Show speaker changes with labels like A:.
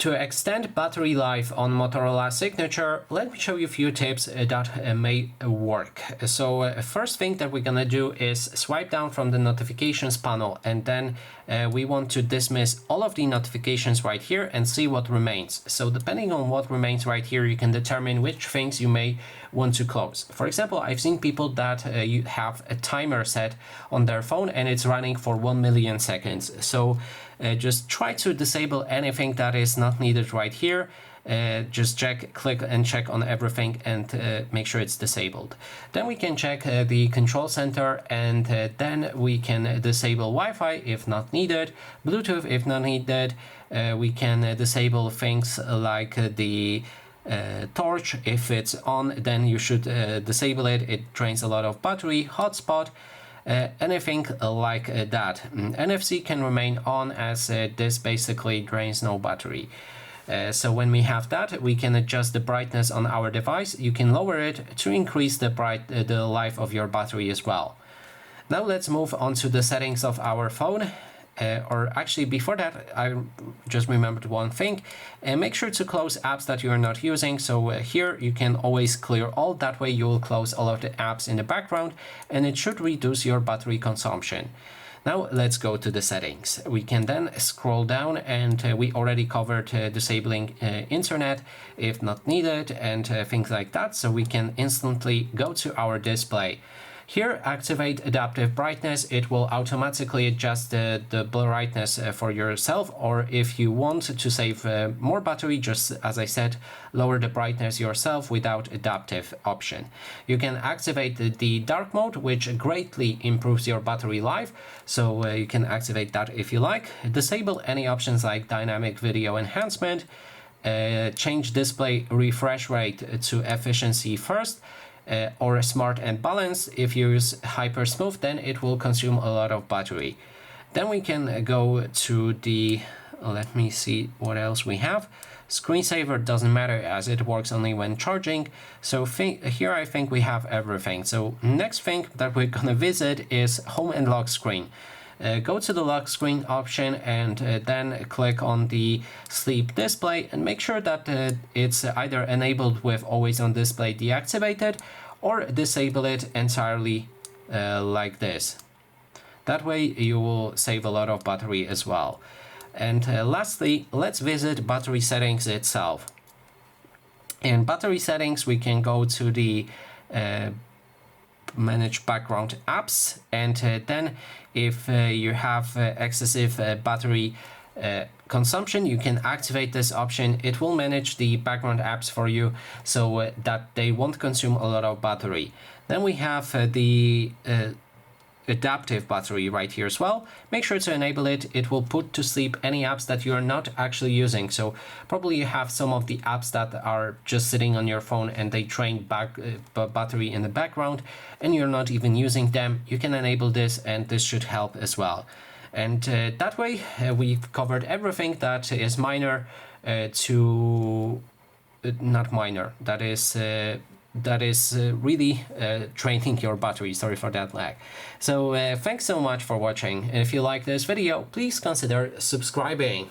A: To extend battery life on Motorola Signature, let me show you a few tips that may work. So first thing that we're gonna do is swipe down from the notifications panel, and then we want to dismiss all of the notifications right here and see what remains. So depending on what remains right here, you can determine which things you may want to close. For example, I've seen people that you have a timer set on their phone and it's running for 1 million seconds. So just try to disable anything that is not needed right here. Just click and check on everything and make sure it's disabled. Then we can check the control center, and then we can disable Wi-Fi if not needed, Bluetooth if not needed. We can disable things like the torch. If it's on, then you should disable it. It drains a lot of battery. Hotspot. Anything like that. NFC can remain on, as this basically drains no battery. So when we have that, we can adjust the brightness on our device. You can lower it to increase the life of your battery as well. Now let's move on to the settings of our phone. Or actually, before that, I just remembered one thing. Make sure to close apps that you're not using. So here you can always clear all. That way you will close all of the apps in the background, and it should reduce your battery consumption. Now let's go to the settings. We can then scroll down, and we already covered disabling internet if not needed and things like that. So we can instantly go to our display. Here, activate adaptive brightness. It will automatically adjust the brightness for yourself, or if you want to save more battery, just as I said, lower the brightness yourself without adaptive option. You can activate the dark mode, which greatly improves your battery life, so you can activate that if you like. Disable any options like dynamic video enhancement, change display refresh rate to efficiency first, or smart and balanced. If you use hyper smooth, then it will consume a lot of battery. Then we can go to the, let me see what else we have. Screensaver doesn't matter, as it works only when charging. So here I think we have everything. So next thing that we're gonna visit is home and lock screen. Go to the lock screen option, and then click on the sleep display, and make sure that it's either enabled with always on display deactivated, or disable it entirely like this. That way you will save a lot of battery as well. And lastly, let's visit battery settings itself. In battery settings, we can go to the manage background apps, and then if you have excessive battery consumption, you can activate this option. It will manage the background apps for you so that they won't consume a lot of battery. Then we have the adaptive battery right here as well. Make sure to enable it. It will put to sleep any apps that you're not actually using. So probably you have some of the apps that are just sitting on your phone and they drain battery in the background and you're not even using them. You can enable this, and this should help as well. And that way we've covered everything that is minor to not minor, that is really draining your battery. Sorry for that lag. So thanks so much for watching. If you like this video, please consider subscribing.